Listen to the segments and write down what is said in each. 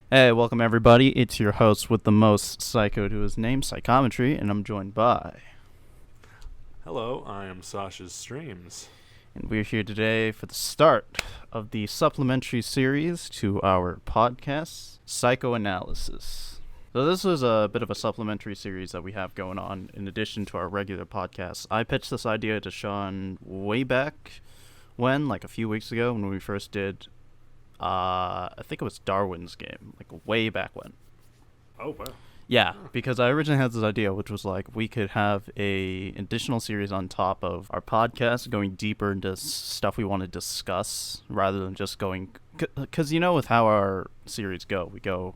Hey, welcome everybody. It's your host with the most psycho to his name, Psychometryyy, and I'm joined by. Hello, I am SashasStreams. And we're here today for the start of the supplementary series to our podcast, Psychoanalysis. So this is a bit of a supplementary series that we have going on in addition to our regular podcast. I pitched this idea to Sean way back when, like a few weeks ago, when we first did I think it was Darwin's game, like way back when. Oh, wow. Yeah, Huh. because I originally had this idea, which was like we could have a additional series on top of our podcast, going deeper into stuff we want to discuss, rather than just going. Because you know, with how our series go, we go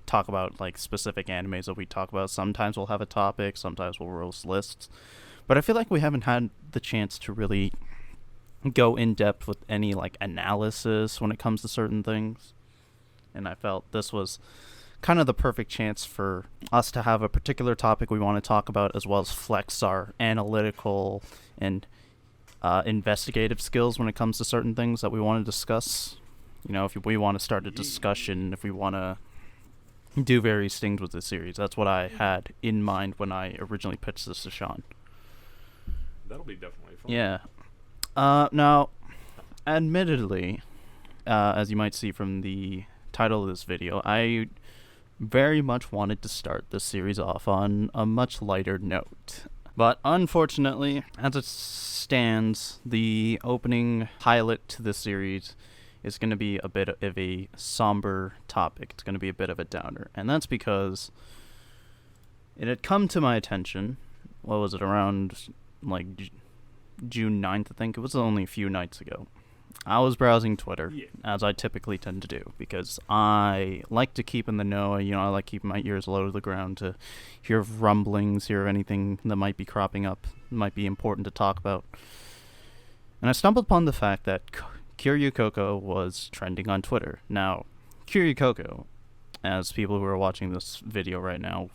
talk about like specific animes that we talk about. Sometimes we'll have a topic, sometimes we'll roast lists, but I feel like we haven't had the chance to really go in depth with any like analysis when it comes to certain things. And I felt this was kind of the perfect chance for us to have a particular topic we want to talk about, as well as flex our analytical and investigative skills when it comes to certain things that we want to discuss. You know, if we want to start a discussion, if we want to do various things with this series, that's what I had in mind when I originally pitched this to Sean. That'll be definitely fun. Yeah. Now, admittedly, as you might see from the title of this video, I very much wanted to start this series off on a much lighter note. But unfortunately, as it stands, the opening pilot to this series is going to be a bit of a somber topic. It's going to be a bit of a downer. And that's because it had come to my attention, what was it, around like June 9th, I think. It was only a few nights ago. I was browsing Twitter, as I typically tend to do, because I like to keep in the know. You know, I like keeping my ears low to the ground to hear of rumblings, hear of anything that might be cropping up, might be important to talk about. And I stumbled upon the fact that Kiryu Coco was trending on Twitter. Now, Kiryu Coco, as people who are watching this video right now,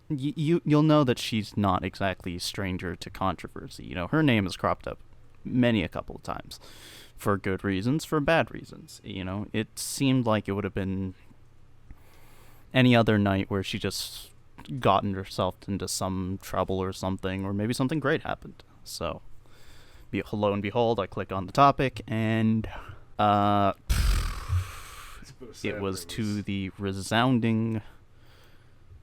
you'll know that she's not exactly a stranger to controversy. You know, her name is cropped up many a couple of times. For good reasons, for bad reasons. You know, it seemed like it would have been any other night where she just gotten herself into some trouble or something, or maybe something great happened. So, lo and behold, I clicked on the topic, and it was to the resounding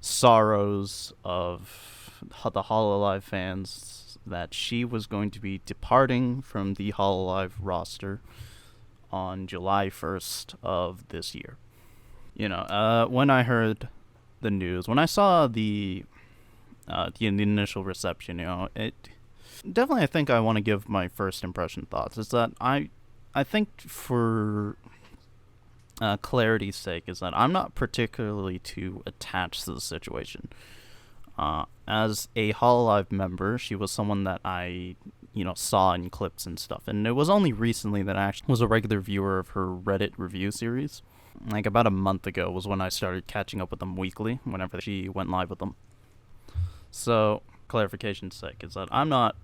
sorrows of the Hololive fans that she was going to be departing from the Hololive roster on July 1st of this year. You know, when I heard the news, when I saw the initial reception, you know, it definitely, I think I want to give my first impression thoughts. Is that I think for clarity's sake, is that I'm not particularly too attached to the situation. As a Hololive member, she was someone that I, saw in clips and stuff. And it was only recently that I actually was a regular viewer of her Reddit review series. Like about a month ago was when I started catching up with them weekly, whenever she went live with them. So, clarification's sake, is that I'm not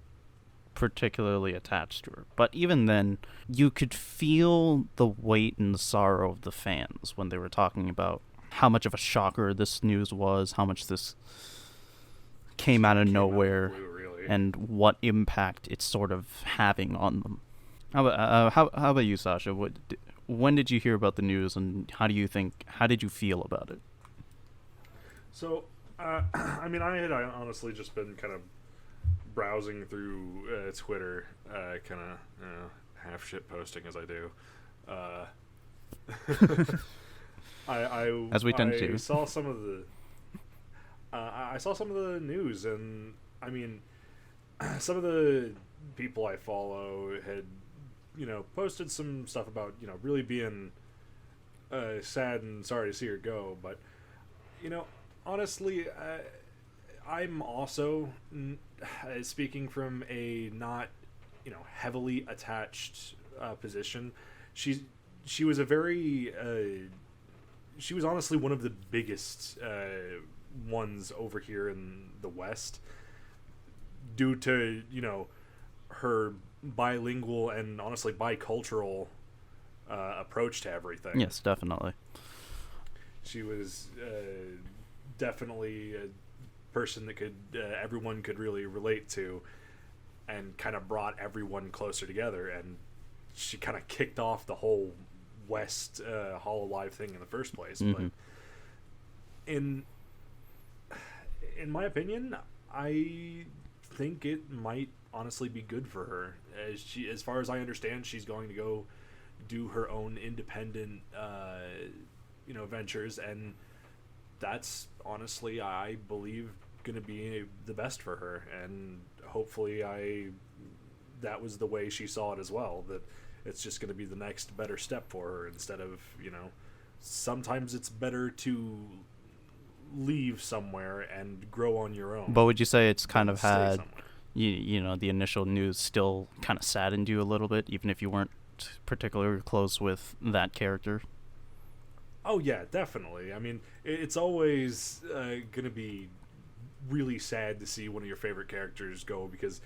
particularly attached to her. But even then, you could feel the weight and the sorrow of the fans when they were talking about how much of a shocker this news was, how much this came out of nowhere, really. and what impact it's sort of having on them. How about you, Sasha? When did you hear about the news, and how did you feel about it? So, I mean, I had honestly just been kind of browsing through Twitter, kind of half shit posting as I do. As we tend to. I saw some of the news, and I mean, some of the people I follow had, posted some stuff about, really being sad and sorry to see her go. But, honestly, I'm also speaking from a not, heavily attached position. She was a very she was honestly one of the biggest ones over here in the West, due to her bilingual and honestly bicultural approach to everything. Yes, definitely. She was definitely a person that could everyone could really relate to, and kind of brought everyone closer together. And she kind of kicked off the whole West Hololive thing in the first place. Mm-hmm. But in my opinion, I think it might honestly be good for her. As far as I understand, she's going to go do her own independent ventures, and that's honestly, I believe, going to be the best for her. And hopefully that was the way she saw it as well, that it's just going to be the next better step for her, instead of, sometimes it's better to leave somewhere and grow on your own. But would you say it's kind of stay had, somewhere. the initial news still kind of saddened you a little bit, even if you weren't particularly close with that character? Oh yeah, definitely. I mean, it's always going to be really sad to see one of your favorite characters go, because,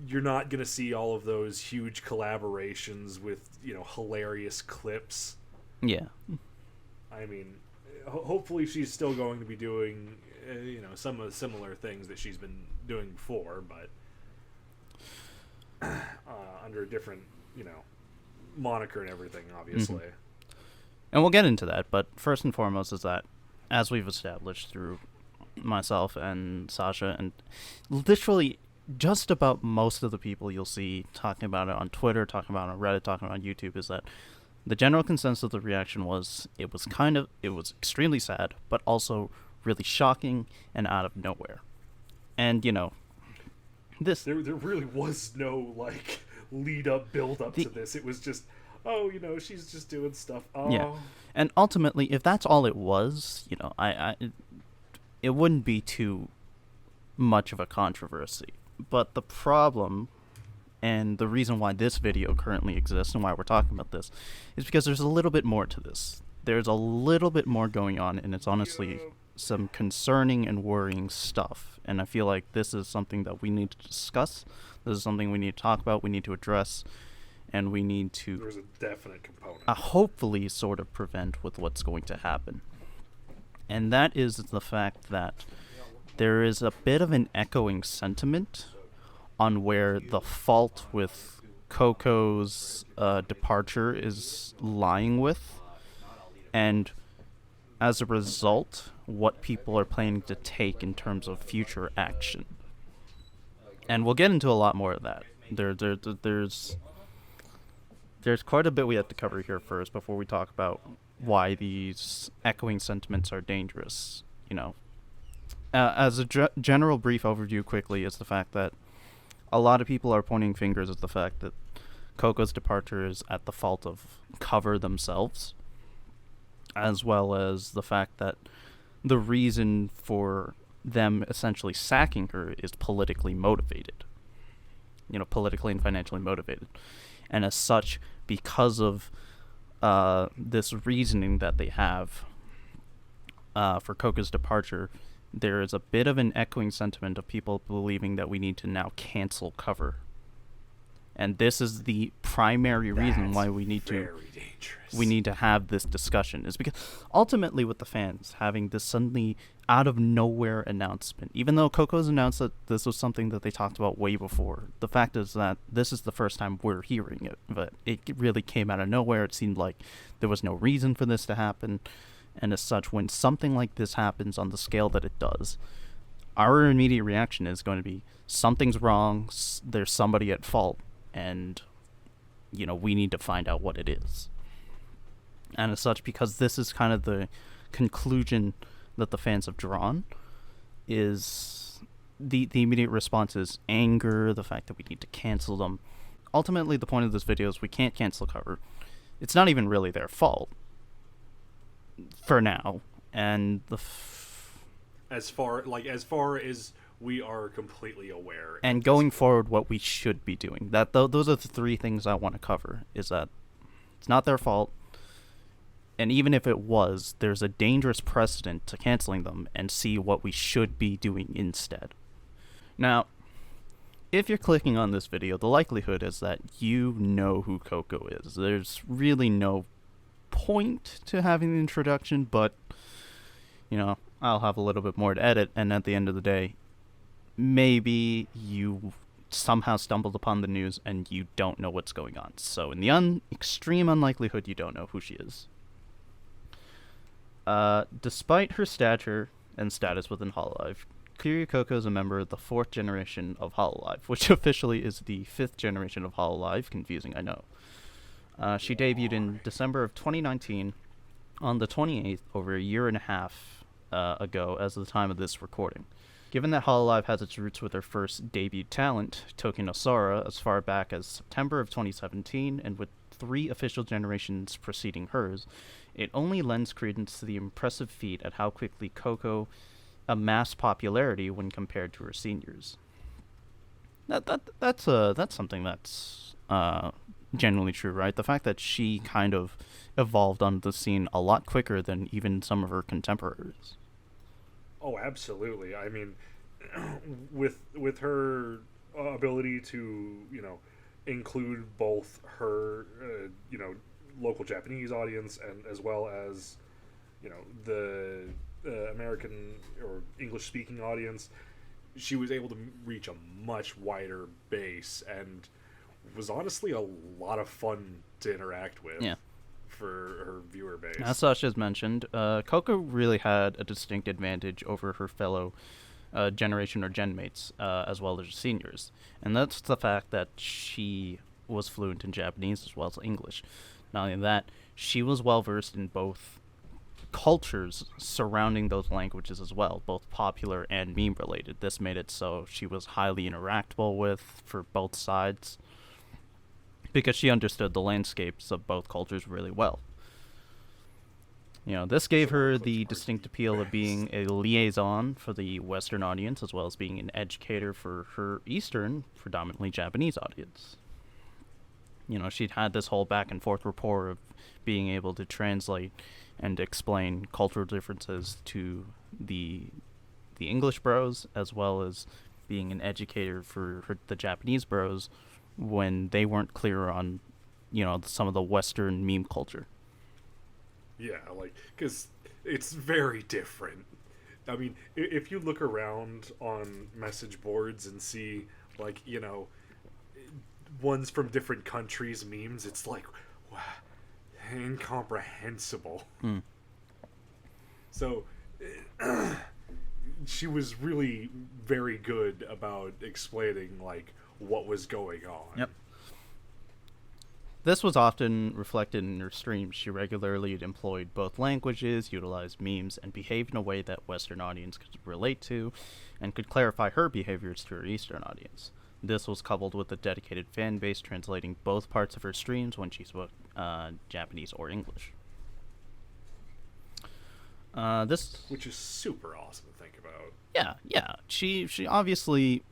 you're not going to see all of those huge collaborations with, hilarious clips. Yeah. I mean, hopefully she's still going to be doing, some of the similar things that she's been doing before, but under a different, moniker and everything, obviously. Mm-hmm. And we'll get into that, but first and foremost is that, as we've established through myself and Sasha, and literally just about most of the people you'll see talking about it on Twitter, talking about it on Reddit, talking about it on YouTube, is that the general consensus of the reaction was it was extremely sad, but also really shocking and out of nowhere. And, this... There really was no, build up to this. It was just, she's just doing stuff. Oh. Yeah. And ultimately, if that's all it was, it wouldn't be too much of a controversy. But the problem, and the reason why this video currently exists and why we're talking about this, is because there's a little bit more to this. There's a little bit more going on, and it's honestly some concerning and worrying stuff. And I feel like this is something that we need to discuss. This is something we need to talk about, we need to address, and we need to... There's a definite component. Hopefully sort of prevent with what's going to happen. And that is the fact that there is a bit of an echoing sentiment on where the fault with Coco's departure is lying with, and as a result, what people are planning to take in terms of future action. And we'll get into a lot more of that. There's quite a bit we have to cover here first before we talk about why these echoing sentiments are dangerous. As a general brief overview quickly is the fact that a lot of people are pointing fingers at the fact that Coco's departure is at the fault of Cover themselves, as well as the fact that the reason for them essentially sacking her is politically motivated. Politically and financially motivated. And as such, because of this reasoning that they have for Coco's departure, there is a bit of an echoing sentiment of people believing that we need to now cancel Cover. And this is the primary reason why we need to have this discussion, is because ultimately with the fans having this suddenly out of nowhere announcement, even though Coco's announced that this was something that they talked about way before, the fact is that this is the first time we're hearing it, but it really came out of nowhere. It seemed like there was no reason for this to happen, and as such, when something like this happens on the scale that it does, our immediate reaction is going to be something's wrong, there's somebody at fault, and we need to find out what it is. And as such, because this is kind of the conclusion that the fans have drawn, is the immediate response is anger, the fact that we need to cancel them. Ultimately, the point of this video is we can't cancel Cover. It's not even really their fault for now, and as far as we are completely aware. And going forward, what we should be doing. Those are the three things I want to cover, is that it's not their fault, and even if it was, there's a dangerous precedent to canceling them, and see what we should be doing instead. Now, if you're clicking on this video, the likelihood is that you know who Coco is. There's really no point to having the introduction, but, I'll have a little bit more to edit, and at the end of the day, maybe you somehow stumbled upon the news and you don't know what's going on. So in the extreme unlikelihood you don't know who she is. Despite her stature and status within Hololive, Kiryu Coco is a member of the 4th generation of Hololive, which officially is the 5th generation of Hololive. Confusing, I know. She debuted in December of 2019 on the 28th, over a year and a half ago as of the time of this recording. Given that Hololive has its roots with her first debut talent, Tokinosara, as far back as September of 2017, and with 3 official generations preceding hers, it only lends credence to the impressive feat at how quickly Coco amassed popularity when compared to her seniors. That's something that's genuinely true, right? The fact that she kind of evolved onto the scene a lot quicker than even some of her contemporaries. Oh, absolutely. I mean, with her ability to, include both her, local Japanese audience and as well as, the American or English-speaking audience, she was able to reach a much wider base and was honestly a lot of fun to interact with. Yeah. For her viewer base. As Sasha's mentioned, Coco really had a distinct advantage over her fellow generation or gen mates, as well as seniors. And that's the fact that she was fluent in Japanese as well as English. Not only that, she was well versed in both cultures surrounding those languages as well, both popular and meme related. This made it so she was highly interactable with for both sides, because she understood the landscapes of both cultures really well. This gave her the distinct appeal of being a liaison for the Western audience, as well as being an educator for her Eastern, predominantly Japanese audience. She'd had this whole back and forth rapport of being able to translate and explain cultural differences to the English bros, as well as being an educator for the Japanese bros when they weren't clear on, some of the Western meme culture. Yeah, because it's very different. I mean, if you look around on message boards and see, ones from different countries' memes, it's wow, incomprehensible. So, she was really very good about explaining, what was going on. Yep. This was often reflected in her streams. She regularly employed both languages, utilized memes, and behaved in a way that Western audience could relate to, and could clarify her behaviors to her Eastern audience. This was coupled with a dedicated fan base translating both parts of her streams when she spoke Japanese or English. Which is super awesome to think about. Yeah. She obviously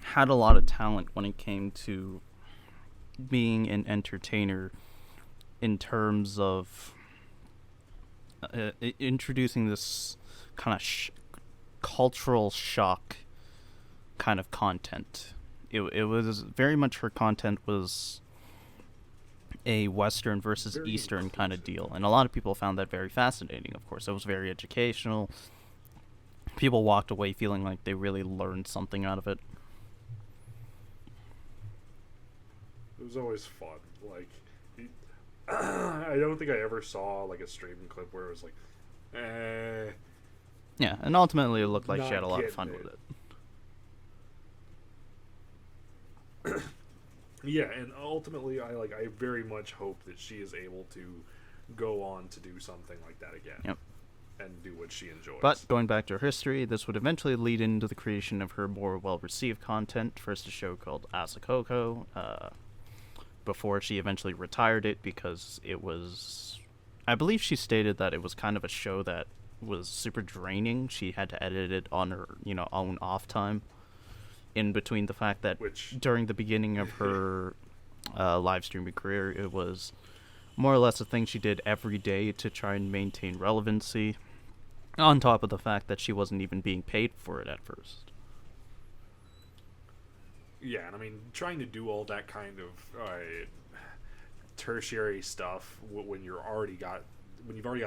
had a lot of talent when it came to being an entertainer in terms of introducing this kind of cultural shock kind of content. It was very much, her content was a Western versus very Eastern inclusive kind of deal, and a lot of people found that very fascinating. Of course, it was very educational. People walked away feeling like they really learned something out of it. It was always fun. I don't think I ever saw a streaming clip where it was Yeah, and ultimately it looked like she had a lot of getting fun it. with it. Yeah, and ultimately I very much hope that she is able to go on to do something like that again. Yep. And do what she enjoys. But going back to her history, this would eventually lead into the creation of her more well-received content. First, a show called Asakoko, before she eventually retired it because it was, I believe she stated that it was kind of a show that was super draining. She had to edit it on her, own off time. In between the fact that during the beginning of her live streaming career, it was more or less a thing she did every day to try and maintain relevancy, on top of the fact that she wasn't even being paid for it at first. Yeah, and trying to do all that kind of tertiary stuff when you've already got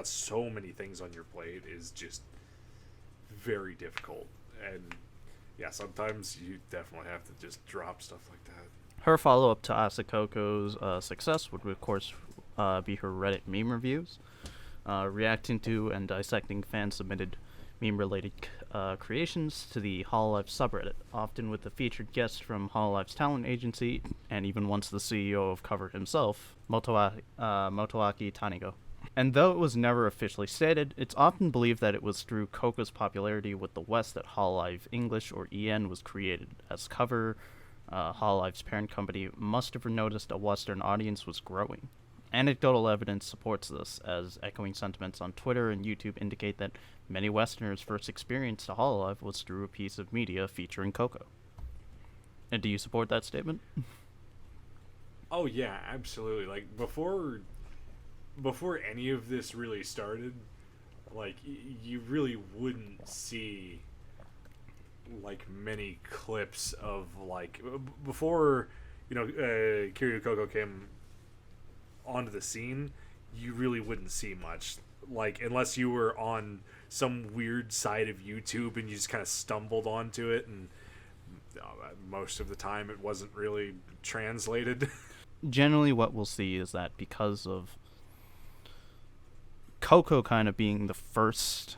so many things on your plate is just very difficult. And yeah, sometimes you definitely have to just drop stuff like that. Her follow-up to Asakoko's success would, of course, be her Reddit meme reviews, reacting to and dissecting fan-submitted meme-related creations to the Hololive subreddit, often with a featured guest from Hololive's talent agency, and even once the CEO of Cover himself, Motoaki Tanigo. And though it was never officially stated, it's often believed that it was through Coco's popularity with the West that Hololive English, or EN, was created, as Cover, Hololive's parent company, must have noticed a Western audience was growing. Anecdotal evidence supports this, as echoing sentiments on Twitter and YouTube indicate that many Westerners' first experience to Hololive was through a piece of media featuring Coco. And do you support that statement? Oh yeah, absolutely. Like, before any of this really started, like, you really wouldn't see like many clips of, like, before, Kiryu Coco came onto the scene, you really wouldn't see much, like, unless you were on some weird side of YouTube and you just kind of stumbled onto it, and most of the time it wasn't really translated. Generally what we'll see is that because of Coco kind of being the first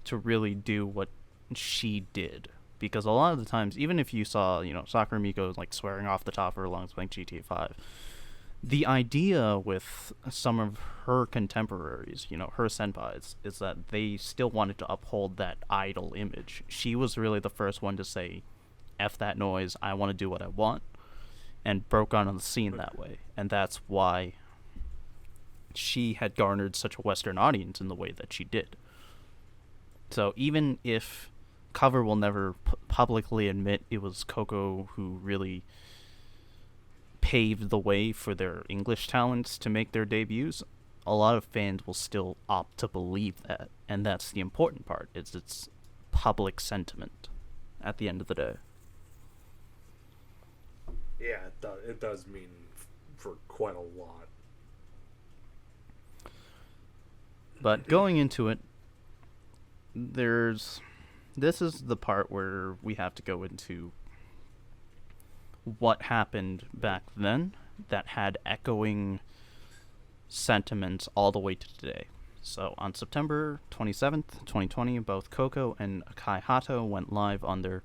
to really do what she did, because a lot of the times, even if you saw, Sakura Miko like swearing off the top of her lungs playing GTA 5, the idea with some of her contemporaries, her senpais, is that they still wanted to uphold that idol image. She was really the first one to say, F that noise, I want to do what I want, and broke on the scene that way. And that's why she had garnered such a Western audience in the way that she did. So even if Cover will never publicly admit it was Coco who really paved the way for their English talents to make their debuts, a lot of fans will still opt to believe that, and that's the important part, is it's public sentiment at the end of the day. Yeah, it does mean for quite a lot. But going into it, this is the part where we have to go into what happened back then that had echoing sentiments all the way to today. So on September 27th, 2020, both Coco and Akai Hato went live on their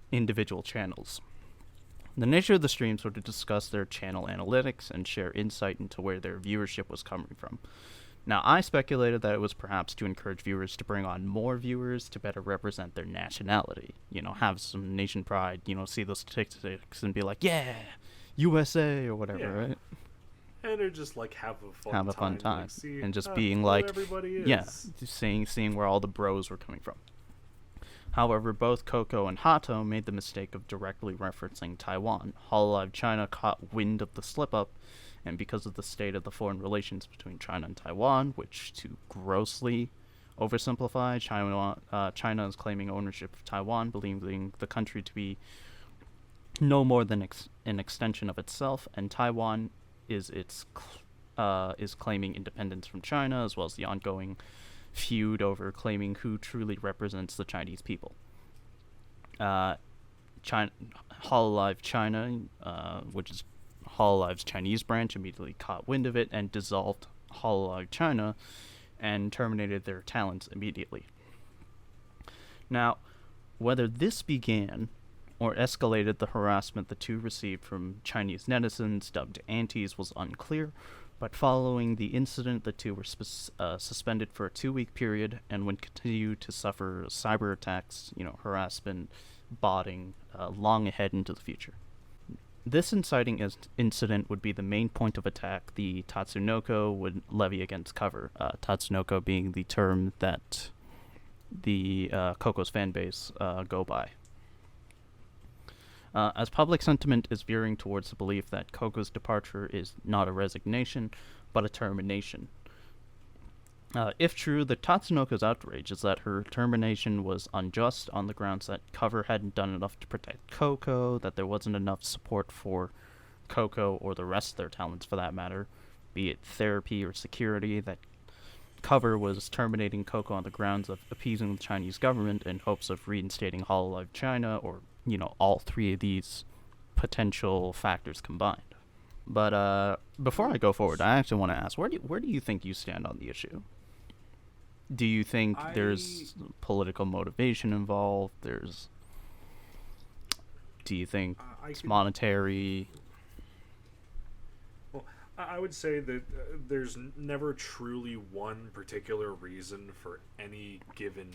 individual channels. The nature of the streams were to discuss their channel analytics and share insight into where their viewership was coming from. Now, I speculated that it was perhaps to encourage viewers to bring on more viewers to better represent their nationality. Have some nation pride, see those statistics and be like, yeah, USA or whatever, yeah. Right? And they're just like, have a fun time. Like, and just being like, everybody is. Yeah, just seeing where all the bros were coming from. However, both Coco and Hato made the mistake of directly referencing Taiwan. Hololive China caught wind of the slip-up, and because of the state of the foreign relations between China and Taiwan, which, to grossly oversimplify, China is claiming ownership of Taiwan, believing the country to be no more than an extension of itself, and Taiwan is claiming independence from China, as well as the ongoing feud over claiming who truly represents the Chinese people. Hololive China, which is Hololive's Chinese branch, immediately caught wind of it and dissolved Hololive China and terminated their talents immediately. Now, whether this began or escalated the harassment the two received from Chinese netizens dubbed antis was unclear, but following the incident, the two were suspended for a 2-week period and would continue to suffer cyber attacks, harassment, botting, long ahead into the future. This inciting incident would be the main point of attack the Tatsunoko would levy against Cover, Tatsunoko being the term that the Coco's fanbase go by. As public sentiment is veering towards the belief that Coco's departure is not a resignation, but a termination. If true, the Tatsunoko's outrage is that her termination was unjust on the grounds that Cover hadn't done enough to protect Coco, that there wasn't enough support for Coco or the rest of their talents for that matter, be it therapy or security, that Cover was terminating Coco on the grounds of appeasing the Chinese government in hopes of reinstating Hololive China, or, all three of these potential factors combined. But before I go forward, I actually want to ask, where do you think you stand on the issue? Do you think there's political motivation involved? Do you think it's monetary? Well, I would say that there's never truly one particular reason for any given,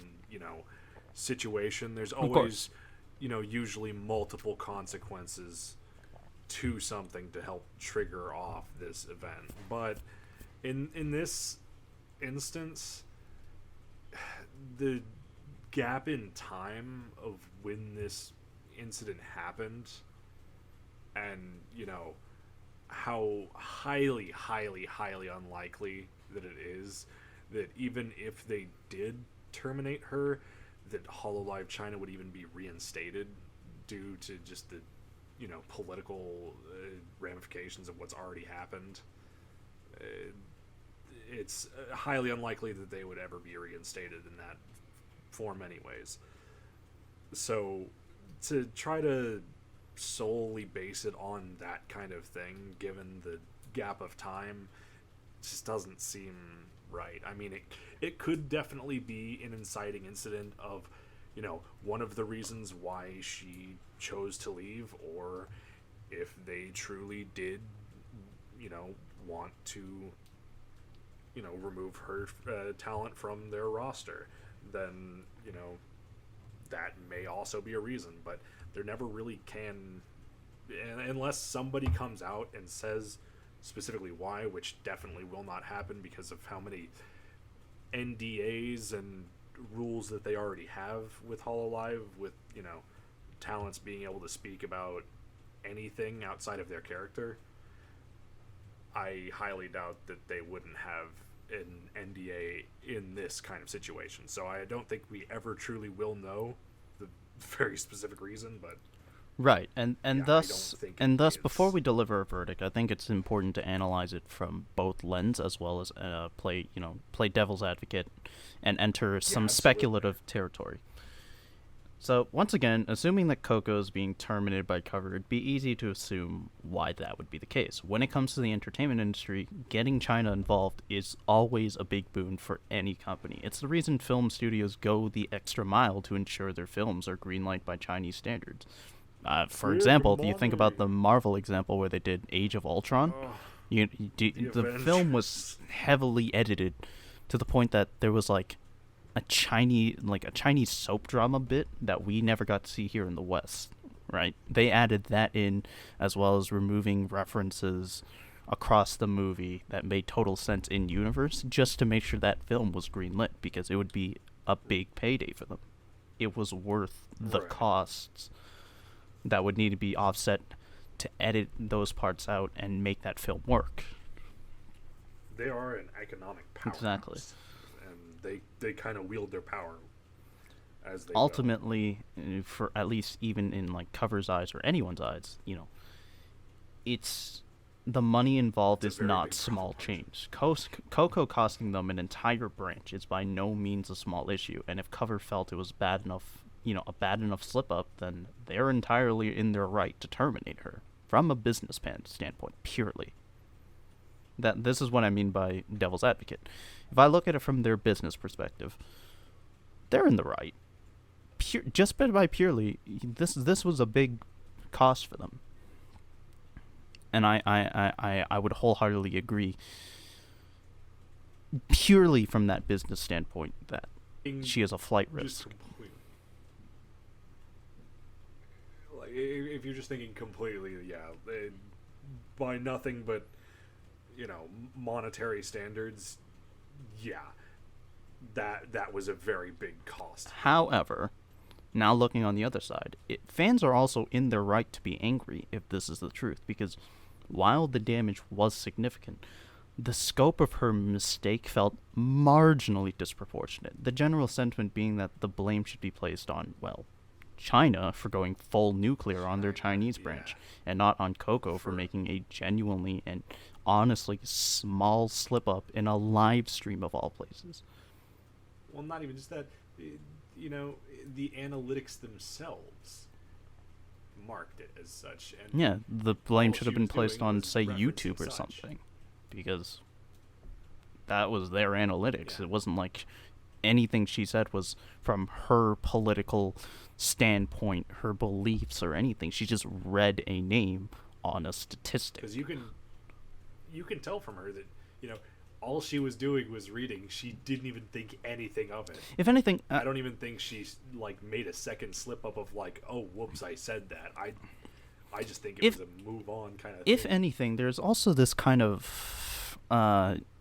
situation. There's always, usually multiple consequences to something to help trigger off this event. But in this instance, the gap in time of when this incident happened, and how highly unlikely that it is that even if they did terminate her, that Hololive China would even be reinstated due to just the political ramifications of what's already happened. It's highly unlikely that they would ever be reinstated in that form anyways. So to try to solely base it on that kind of thing, given the gap of time, just doesn't seem right. I mean, it could definitely be an inciting incident of, one of the reasons why she chose to leave, or if they truly did, want to, remove her talent from their roster, then, that may also be a reason. But there never really can, unless somebody comes out and says specifically why, which definitely will not happen because of how many NDAs and rules that they already have with Hololive, with, talents being able to speak about anything outside of their character. I highly doubt that they wouldn't have an NDA in this kind of situation. So I don't think we ever truly will know the very specific reason, but right, and thus before we deliver a verdict, I think it's important to analyze it from both lens, as well as play devil's advocate and enter some speculative territory. So once again, assuming that Coco is being terminated by Cover, it'd be easy to assume why that would be the case. When it comes to the entertainment industry, getting China involved is always a big boon for any company. It's the reason film studios go the extra mile to ensure their films are greenlighted by Chinese standards. For example, if you think about the Marvel example where they did Age of Ultron, the film was heavily edited to the point that there was a Chinese soap drama bit that we never got to see here in the West, right? They added that in, as well as removing references across the movie that made total sense in universe, just to make sure that film was greenlit, because it would be a big payday for them. It was worth the costs that would need to be offset to edit those parts out and make that film work. They are an economic powerhouse. Exactly. They kind of wield their power as they ultimately go. For at least even in Cover's eyes or anyone's eyes, it's the money involved is not small change. Coco costing them an entire branch is by no means a small issue, and if Cover felt it was bad enough, a bad enough slip up, then they're entirely in their right to terminate her from a business standpoint purely. This is what I mean by devil's advocate. If I look at it from their business perspective, they're in the right. Just by purely, this was a big cost for them, and I would wholeheartedly agree. Purely from that business standpoint, that she is a flight risk. If you're just thinking completely, by nothing but monetary standards, that was a very big cost. However, now looking on the other side, fans are also in their right to be angry if this is the truth, because while the damage was significant, the scope of her mistake felt marginally disproportionate. The general sentiment being that the blame should be placed on, China for going full nuclear on their Chinese branch, yeah. and not on Coco for making a genuinely and honestly small slip up in a live stream of all places. Well, not even just that. You know, the analytics themselves marked it as such. And Yeah, the blame should have been was placed doing on, was say, referencing YouTube or such. something, because that was their analytics. Yeah. It wasn't like anything she said was from her political standpoint, her beliefs, or anything. She just read a name on a statistic. Because you can tell from her that, you know, all she was doing was reading. She didn't even think anything of it. If anything, I don't even think she like made a second slip up of like, oh, whoops, I said that. I just think it was a move on kind of thing. If anything, there's also this kind of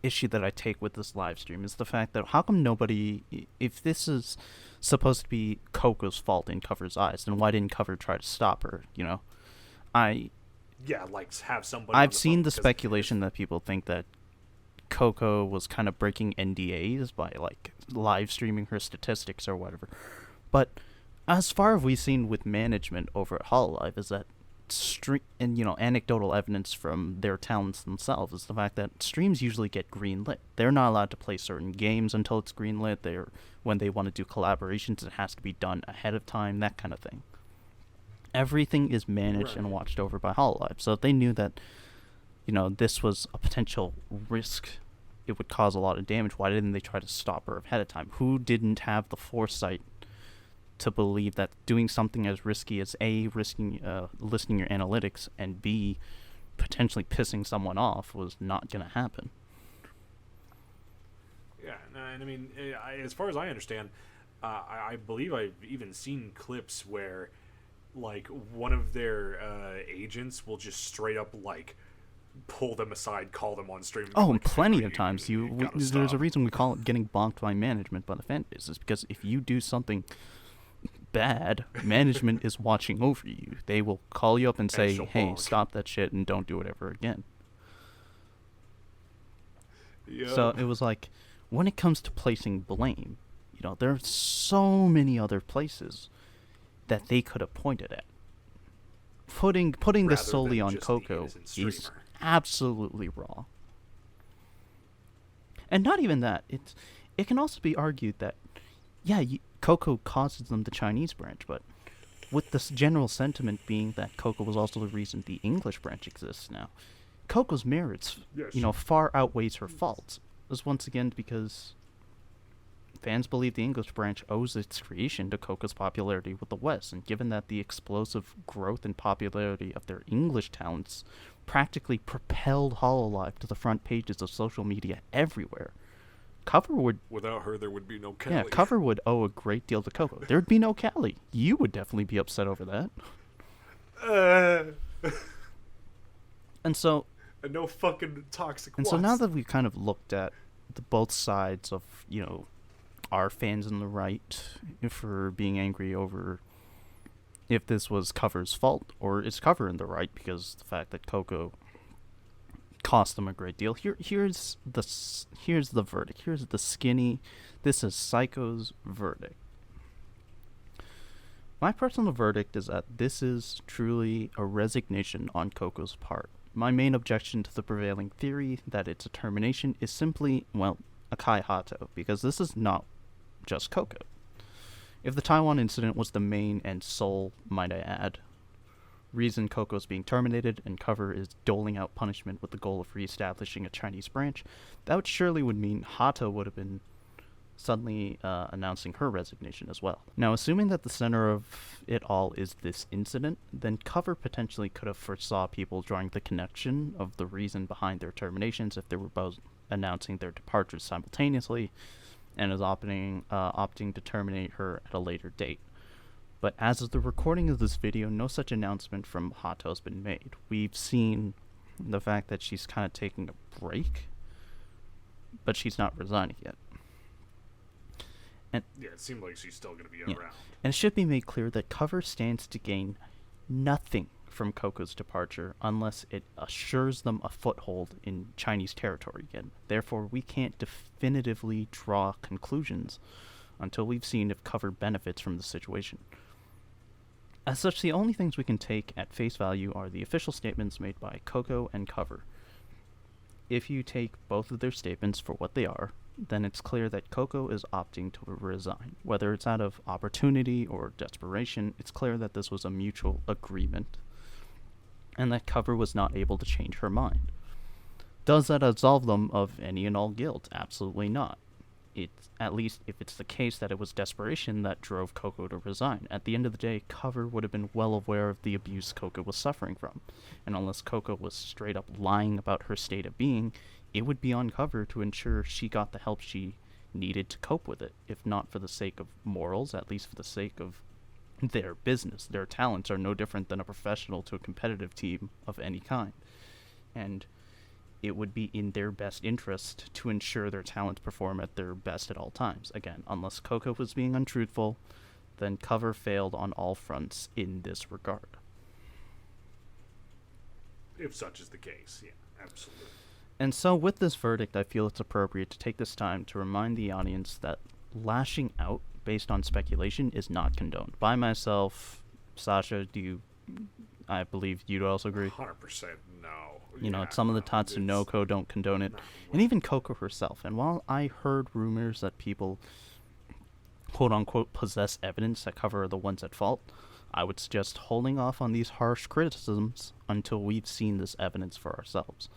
issue that I take with this live stream, is the fact that how come nobody, if this is supposed to be Coco's fault in Cover's eyes, then why didn't Cover try to stop her, you know? Yeah, like have somebody. I've seen the speculation that people think that Coco was kind of breaking NDAs by like live streaming her statistics or whatever. But as far as we've seen with management over at Hololive is that anecdotal evidence from their talents themselves is the fact that streams usually get greenlit. They're not allowed to play certain games until it's greenlit. When they want to do collaborations, it has to be done ahead of time, that kind of thing. Everything is managed and watched over by Hololive. So if they knew that, you know, this was a potential risk, it would cause a lot of damage, why didn't they try to stop her ahead of time? Who didn't have the foresight to believe that doing something as risky as A, risking listening your analytics, and B, potentially pissing someone off was not going to happen? Yeah, and I mean, as far as I understand, I believe I've even seen clips where, like, one of their agents will just straight up, like, pull them aside, call them on stream. Oh, like, plenty of times. There's stop. a reason we call it getting bonked by management by the fan base, is because if you do something bad, management is watching over you. They will call you up and say, hey, stop that shit and don't do it ever again. Yep. So it was like, when it comes to placing blame, you know, there are so many other places that they could have pointed at. Putting this solely on Coco is absolutely wrong. And not even that. It can also be argued that, yeah, Coco causes them the Chinese branch, but with this general sentiment being that Coco was also the reason the English branch exists now, Coco's merits, far outweighs her faults. This once again because fans believe the English branch owes its creation to Coco's popularity with the West, and given that the explosive growth and popularity of their English talents practically propelled Hololive to the front pages of social media everywhere, Cover would... Without her, there would be no Callie. Yeah, Cover would owe a great deal to Coco. There'd be no Callie. You would definitely be upset over that. And so... And no fucking toxic And so now that we've kind of looked at both sides of, you know, our fans in the right for being angry over if this was Cover's fault, or is Cover in the right because the fact that Coco cost them a great deal. Here's the verdict. Here's the skinny. This is Psycho's verdict. My personal verdict is that this is truly a resignation on Coco's part. My main objection to the prevailing theory that it's a termination is simply, well, a Kai Hato, because this is not just Coco. If the Taiwan incident was the main and sole, might I add, reason Coco's being terminated and Cover is doling out punishment with the goal of reestablishing a Chinese branch, that surely would mean Hato would have been suddenly announcing her resignation as well. Now, assuming that the center of it all is this incident, then Cover potentially could have foresaw people drawing the connection of the reason behind their terminations if they were both announcing their departures simultaneously, and is opting to terminate her at a later date. But as of the recording of this video, no such announcement from Hato has been made. We've seen the fact that she's kind of taking a break, but she's not resigning yet. And yeah, it seemed like she's still going to be around. And it should be made clear that Cover stands to gain nothing from Coco's departure unless it assures them a foothold in Chinese territory again. Therefore, we can't definitively draw conclusions until we've seen if Cover benefits from the situation. As such, the only things we can take at face value are the official statements made by Coco and Cover. If you take both of their statements for what they are, then it's clear that Coco is opting to resign. Whether it's out of opportunity or desperation, it's clear that this was a mutual agreement, and that Cover was not able to change her mind. Does that absolve them of any and all guilt? Absolutely not. It's, at least if it's the case that it was desperation that drove Coco to resign. At the end of the day, Cover would have been well aware of the abuse Coco was suffering from, and unless Coco was straight up lying about her state of being, it would be on Cover to ensure she got the help she needed to cope with it, if not for the sake of morals, at least for the sake of their business. Their talents are no different than a professional to a competitive team of any kind, and it would be in their best interest to ensure their talents perform at their best at all times. Again, unless Coco was being untruthful, then Cover failed on all fronts in this regard. If such is the case, yeah, absolutely. And so with this verdict, I feel it's appropriate to take this time to remind the audience that lashing out based on speculation is not condoned. By myself, Sasha, I believe you'd also agree? 100% no. You know, some of the Tatsunoko don't condone it, and even Coco herself. And while I heard rumors that people, quote-unquote, possess evidence that Cover the ones at fault, I would suggest holding off on these harsh criticisms until we've seen this evidence for ourselves.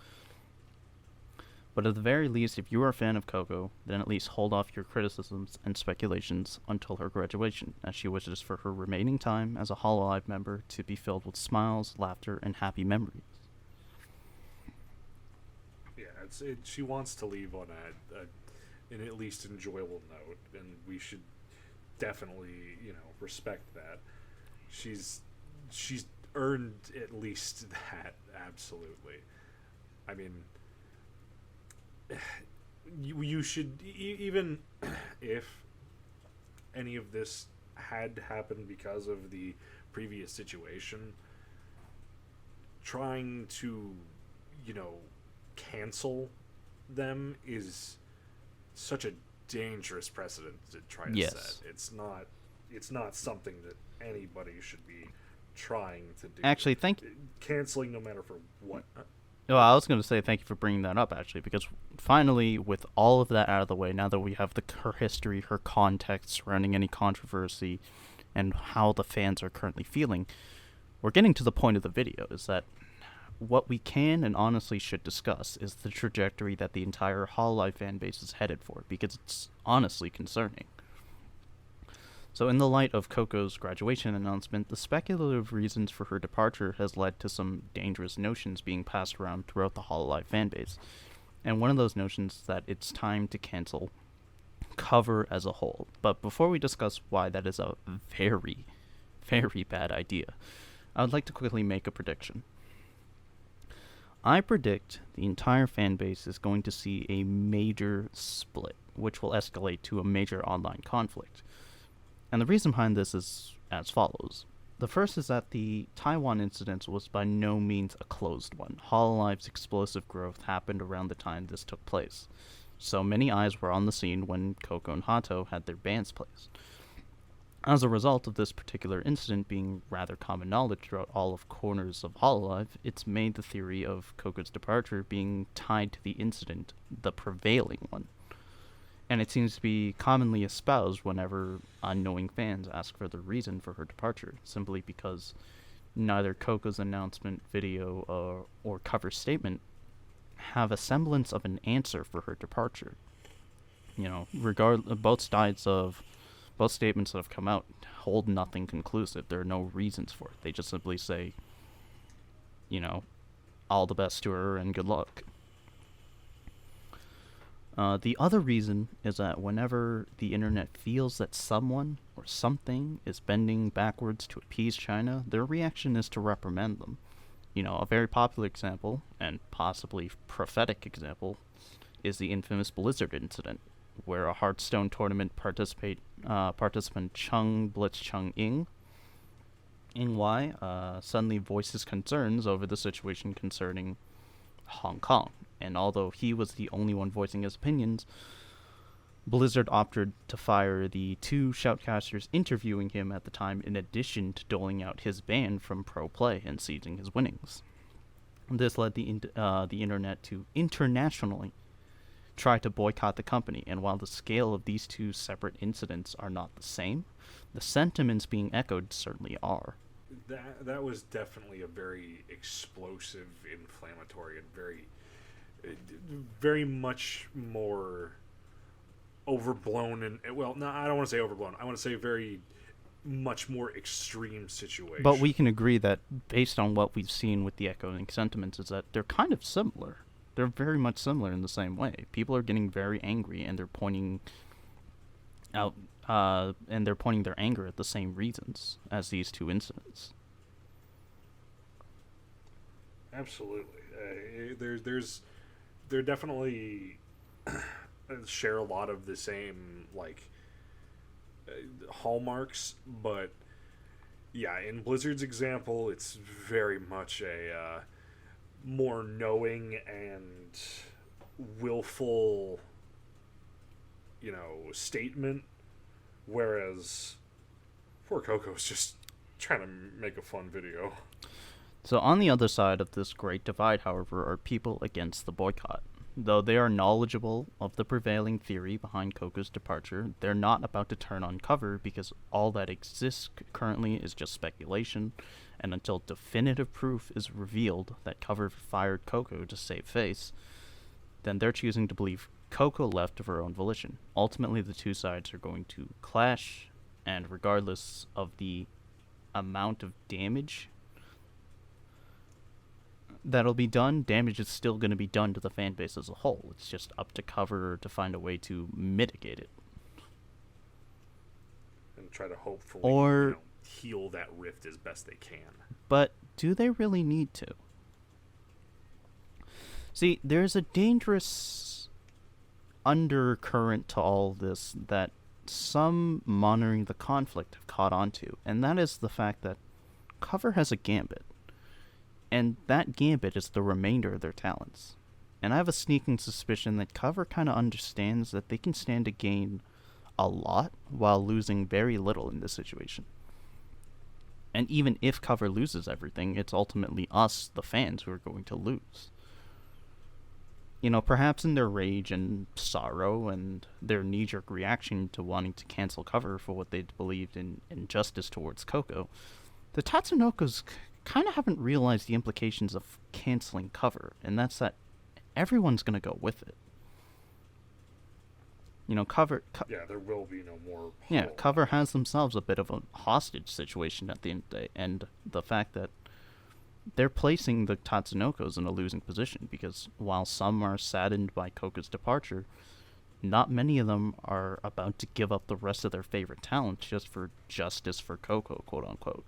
But at the very least, if you are a fan of Coco, then at least hold off your criticisms and speculations until her graduation, as she wishes for her remaining time as a Hololive member to be filled with smiles, laughter, and happy memories. Yeah, she wants to leave on an at least enjoyable note, and we should definitely, respect that. She's earned at least that, absolutely. I mean, you should, even if any of this had happened because of the previous situation, trying to, cancel them is such a dangerous precedent to try to set. It's not something that anybody should be trying to do. Actually, canceling no matter for what. Well, I was going to say thank you for bringing that up, actually, because finally, with all of that out of the way, now that we have her history, her context surrounding any controversy, and how the fans are currently feeling, we're getting to the point of the video, is that what we can and honestly should discuss is the trajectory that the entire Hololive fan base is headed for, because it's honestly concerning. So in the light of Coco's graduation announcement, the speculative reasons for her departure has led to some dangerous notions being passed around throughout the Hololive fanbase. And one of those notions is that it's time to cancel Cover as a whole. But before we discuss why that is a very, very bad idea, I would like to quickly make a prediction. I predict the entire fanbase is going to see a major split, which will escalate to a major online conflict. And the reason behind this is as follows. The first is that the Taiwan incident was by no means a closed one. Hololive's explosive growth happened around the time this took place. So many eyes were on the scene when Coco and Hato had their bans placed. As a result of this particular incident being rather common knowledge throughout all of corners of Hololive, it's made the theory of Coco's departure being tied to the incident the prevailing one. And it seems to be commonly espoused whenever unknowing fans ask for the reason for her departure, simply because neither Coco's announcement video or cover statement have a semblance of an answer for her departure. Both statements that have come out hold nothing conclusive. There are no reasons for it. They just simply say, all the best to her and good luck. The other reason is that whenever the internet feels that someone or something is bending backwards to appease China, their reaction is to reprimand them. A very popular example, and possibly prophetic example, is the infamous Blizzard incident, where a Hearthstone tournament participant Chung Blitz Chung Ying suddenly voices concerns over the situation concerning Hong Kong. And although he was the only one voicing his opinions, Blizzard opted to fire the 2 shoutcasters interviewing him at the time, in addition to doling out his ban from pro play and seizing his winnings. This led the internet to internationally try to boycott the company, and while the scale of these 2 separate incidents are not the same, the sentiments being echoed certainly are. That was definitely a very explosive, inflammatory, and very much more overblown, and well, no, I don't want to say overblown. I want to say very much more extreme situation. But we can agree that based on what we've seen with the echoing sentiments is that they're kind of similar. They're very much similar in the same way. People are getting very angry, and they're pointing out and they're pointing their anger at the same reasons as these 2 incidents. Absolutely. They're definitely share a lot of the same hallmarks, but yeah, in Blizzard's example, it's very much a more knowing and willful, statement, whereas poor Coco's just trying to make a fun video. So on the other side of this great divide, however, are people against the boycott. Though they are knowledgeable of the prevailing theory behind Coco's departure, they're not about to turn on Cover, because all that exists currently is just speculation, and until definitive proof is revealed that Cover fired Coco to save face, then they're choosing to believe Coco left of her own volition. Ultimately, the 2 sides are going to clash, and regardless of the amount of damage that'll be done, damage is still going to be done to the fan base as a whole. It's just up to Cover to find a way to mitigate it. And try to hopefully heal that rift as best they can. But do they really need to? See, there's a dangerous undercurrent to all this that some monitoring the conflict have caught on to, and that is the fact that Cover has a gambit. And that gambit is the remainder of their talents. And I have a sneaking suspicion that Cover kind of understands that they can stand to gain a lot while losing very little in this situation. And even if Cover loses everything, it's ultimately us, the fans, who are going to lose. Perhaps in their rage and sorrow and their knee-jerk reaction to wanting to cancel Cover for what they believed in injustice towards Coco, the Tatsunokos kind of haven't realized the implications of canceling Cover, and that's that everyone's going to go with it. Cover... yeah, there will be no more... Yeah, Cover has themselves a bit of a hostage situation at the end of the day, and the fact that they're placing the Tatsunokos in a losing position, because while some are saddened by Coco's departure, not many of them are about to give up the rest of their favorite talent just for justice for Coco, quote-unquote.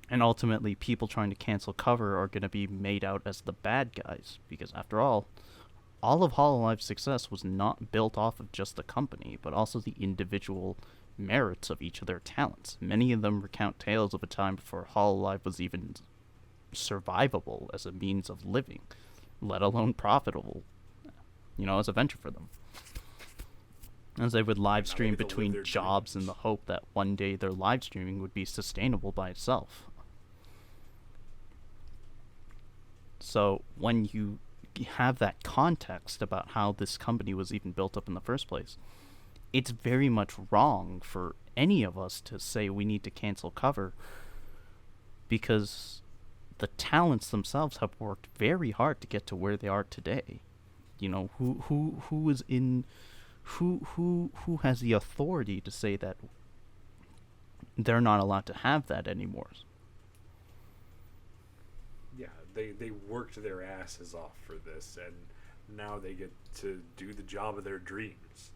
And ultimately, people trying to cancel Cover are going to be made out as the bad guys, because after all of Hololive's success was not built off of just the company, but also the individual merits of each of their talents. Many of them recount tales of a time before Hololive was even survivable as a means of living, let alone profitable, as a venture for them. As they would live stream between jobs in the hope that one day their live streaming would be sustainable by itself. So when you have that context about how this company was even built up in the first place, it's very much wrong for any of us to say we need to cancel Cover, because the talents themselves have worked very hard to get to where they are today. Who is in... Who has the authority to say that they're not allowed to have that anymore? Yeah, they worked their asses off for this, and now they get to do the job of their dreams.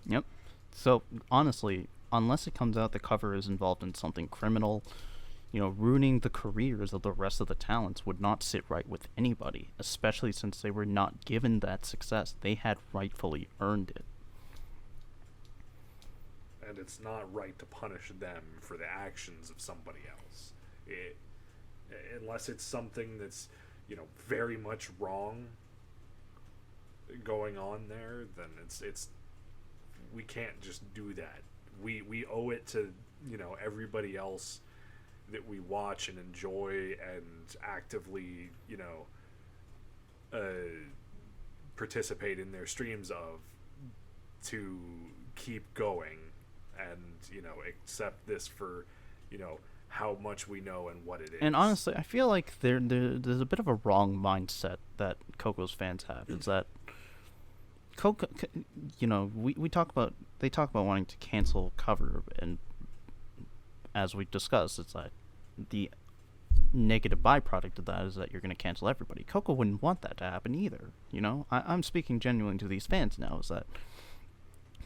Yep. So, honestly, unless it comes out the Cover is involved in something criminal, ruining the careers of the rest of the talents would not sit right with anybody, especially since they were not given that success. They had rightfully earned it. And it's not right to punish them for the actions of somebody else. Unless it's something that's, very much wrong going on there, then it's we can't just do that. We owe it to, everybody else that we watch and enjoy and actively, participate in their streams of, to keep going and, accept this for, how much we know and what it is. And honestly, I feel like there's a bit of a wrong mindset that Coco's fans have. Is that Coco, they talk about wanting to cancel cover, and as we discussed, it's like the negative byproduct of that is that you're going to cancel everybody. Coco wouldn't want that to happen either. I'm speaking genuinely to these fans now. Is that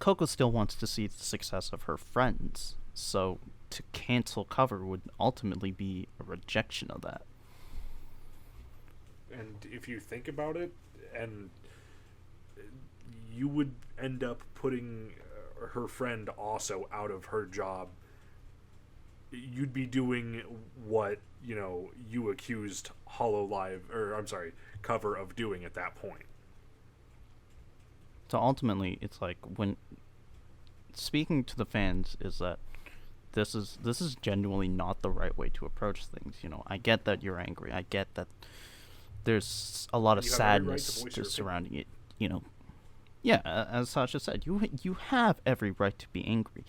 Coco still wants to see the success of her friends, so to cancel cover would ultimately be a rejection of that. And if you think about it, and you would end up putting her friend also out of her job, you'd be doing what, you accused Cover of doing at that point. So ultimately, it's like, when speaking to the fans, is that this is genuinely not the right way to approach things. I get that you're angry. I get that there's a lot of sadness surrounding it. Yeah, as Sasha said, you have every right to be angry,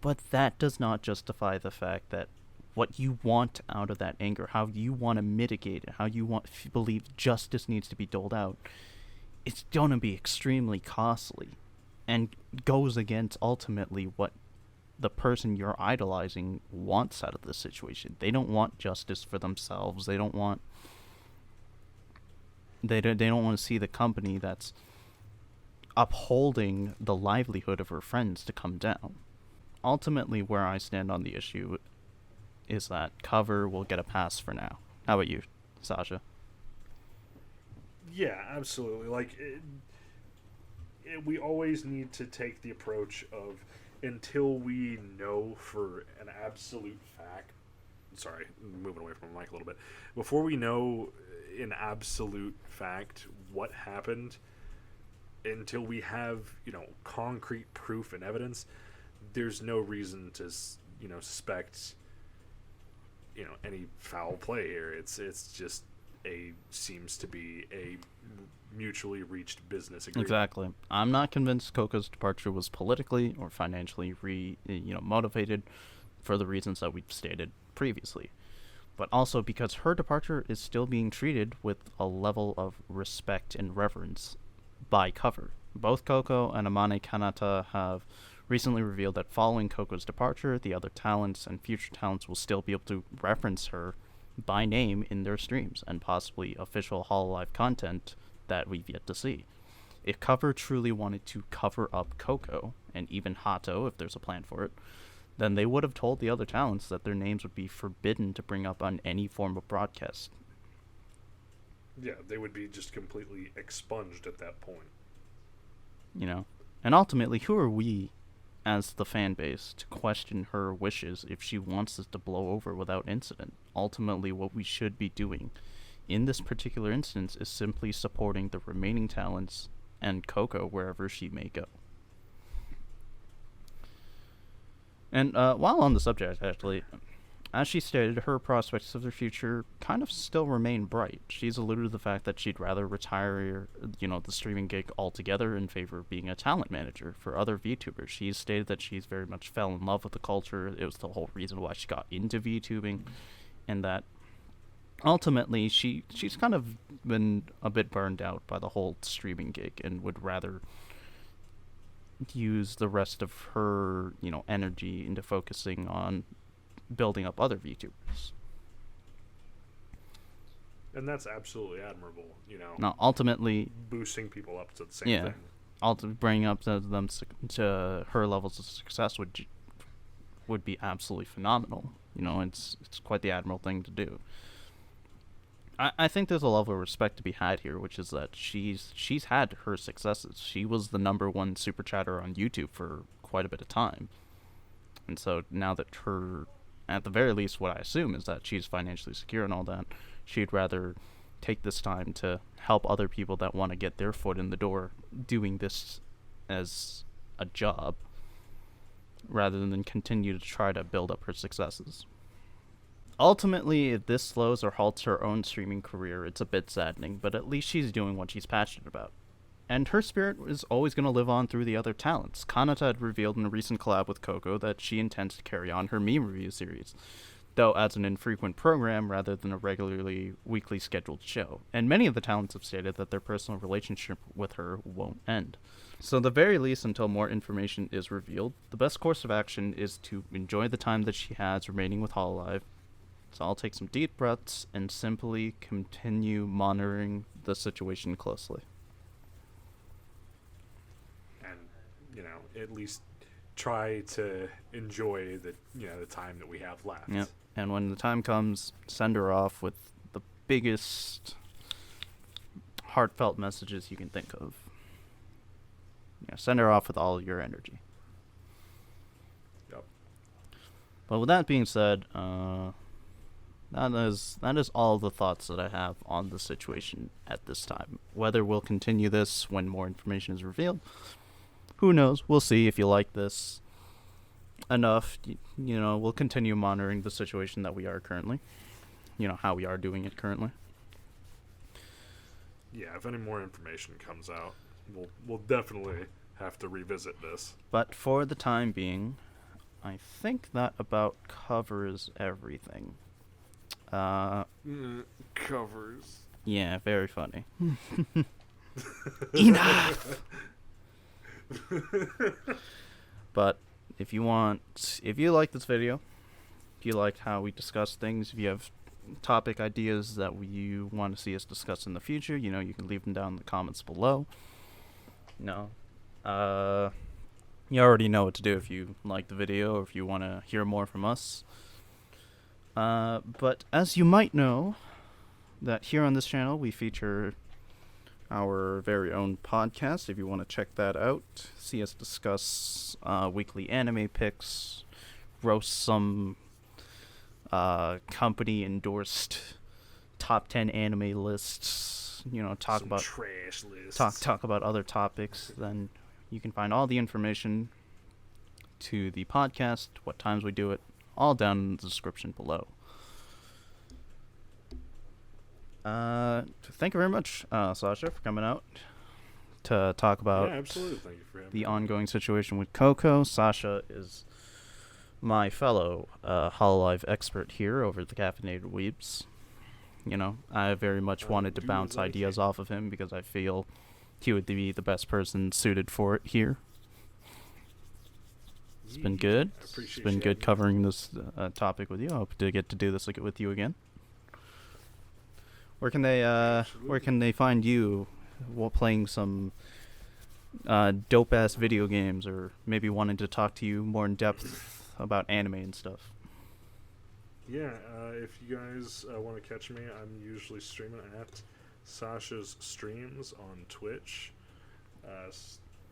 but that does not justify the fact that what you want out of that anger, how you want to mitigate it, how you believe justice needs to be doled out, it's going to be extremely costly, and goes against ultimately what the person you're idolizing wants out of this situation. They don't want justice for themselves. They don't want to see the company that's upholding the livelihood of her friends to come down. Ultimately, where I stand on the issue is that Cover will get a pass for now. How about you, Sasha? Yeah, absolutely. Like, we always need to take the approach of, until we know for an absolute fact, sorry, moving away from the mic a little bit, before we know in absolute fact what happened, until we have, concrete proof and evidence, there's no reason to, suspect, any foul play here. It's just seems to be a mutually reached business agreement. Exactly. I'm not convinced Coco's departure was politically or financially motivated, for the reasons that we've stated previously, but also because her departure is still being treated with a level of respect and reverence by Cover. Both Coco and Amane Kanata have recently revealed that following Coco's departure, the other talents and future talents will still be able to reference her by name in their streams, and possibly official Hololive content that we've yet to see. If Cover truly wanted to cover up Coco, and even Hato if there's a plan for it, then they would have told the other talents that their names would be forbidden to bring up on any form of broadcast. Yeah, they would be just completely expunged at that point. And ultimately, who are we as the fan base to question her wishes if she wants this to blow over without incident? Ultimately, what we should be doing in this particular instance is simply supporting the remaining talents and Coco wherever she may go. And while on the subject, actually, as she stated, her prospects of the future kind of still remain bright. She's alluded to the fact that she'd rather retire, the streaming gig altogether in favor of being a talent manager for other VTubers. She's stated that she's very much fell in love with the culture. It was the whole reason why she got into VTubing, and that ultimately she's kind of been a bit burned out by the whole streaming gig and would rather use the rest of her, energy into focusing on building up other VTubers. And that's absolutely admirable, Now, ultimately, boosting people up to the same thing. Bringing up them to her levels of success would be absolutely phenomenal. It's quite the admirable thing to do. I think there's a level of respect to be had here, which is that she's had her successes. She was the #1 super chatter on YouTube for quite a bit of time. And so now that at the very least, what I assume is that she's financially secure and all that, she'd rather take this time to help other people that want to get their foot in the door doing this as a job, rather than continue to try to build up her successes. Ultimately, if this slows or halts her own streaming career, it's a bit saddening, but at least she's doing what she's passionate about. And her spirit is always going to live on through the other talents. Kanata had revealed in a recent collab with Coco that she intends to carry on her meme review series, though as an infrequent program rather than a regularly weekly scheduled show. And many of the talents have stated that their personal relationship with her won't end. So at the very least, until more information is revealed, the best course of action is to enjoy the time that she has remaining with Hololive. So I'll take some deep breaths and simply continue monitoring the situation closely. At least try to enjoy the time that we have left. Yep. And when the time comes, send her off with the biggest heartfelt messages you can think of. Send her off with all your energy. Yep. But with that being said, that is all the thoughts that I have on the situation at this time. Whether we'll continue this when more information is revealed, who knows? We'll see. If you like this enough, we'll continue monitoring the situation that we are currently. How we are doing it currently. Yeah, if any more information comes out, we'll definitely have to revisit this. But for the time being, I think that about covers everything. Covers. Yeah, very funny. Enough! But if you like this video, if you liked how we discuss things, if you have topic ideas that you want to see us discuss in the future, you can leave them down in the comments below. You already know what to do if you like the video or if you want to hear more from us. But as you might know, that here on this channel we feature our very own podcast. If you want to check that out, see us discuss weekly anime picks, roast some company endorsed top 10 anime lists, talk some about trash lists. talk about other topics, then you can find all the information to the podcast, what times we do it, all down in the description below. Thank you very much, Sasha, for coming out to talk about absolutely. Thank you for having the me. ongoing situation with Coco. Sasha is my fellow Hololive expert here over at the Caffeinated Weebs. I very much wanted to bounce ideas off of him because I feel he would be the best person suited for it here. It's been good. It's been good covering this topic with you. I hope to get to do this with you again. Where can they find you while playing some dope ass video games, or maybe wanting to talk to you more in depth about anime and stuff? Yeah, if you guys want to catch me, I'm usually streaming at SashasStreams on Twitch.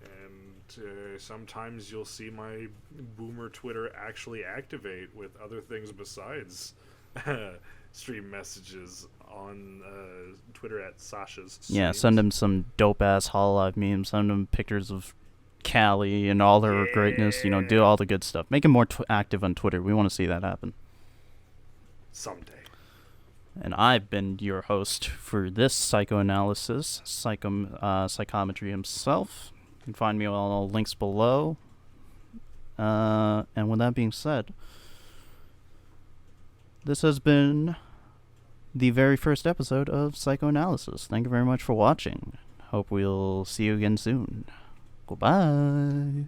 And sometimes you'll see my boomer Twitter actually activate with other things besides stream messages on Twitter at SashasStreams. Yeah, send him some dope-ass Hololive memes. Send him pictures of Callie and all her greatness. Do all the good stuff. Make him more active on Twitter. We want to see that happen. Someday. And I've been your host for this psychoanalysis, Psychometryyy himself. You can find me on all links below. And with that being said, this has been the very first episode of Psychoanalysis. Thank you very much for watching. Hope we'll see you again soon. Goodbye.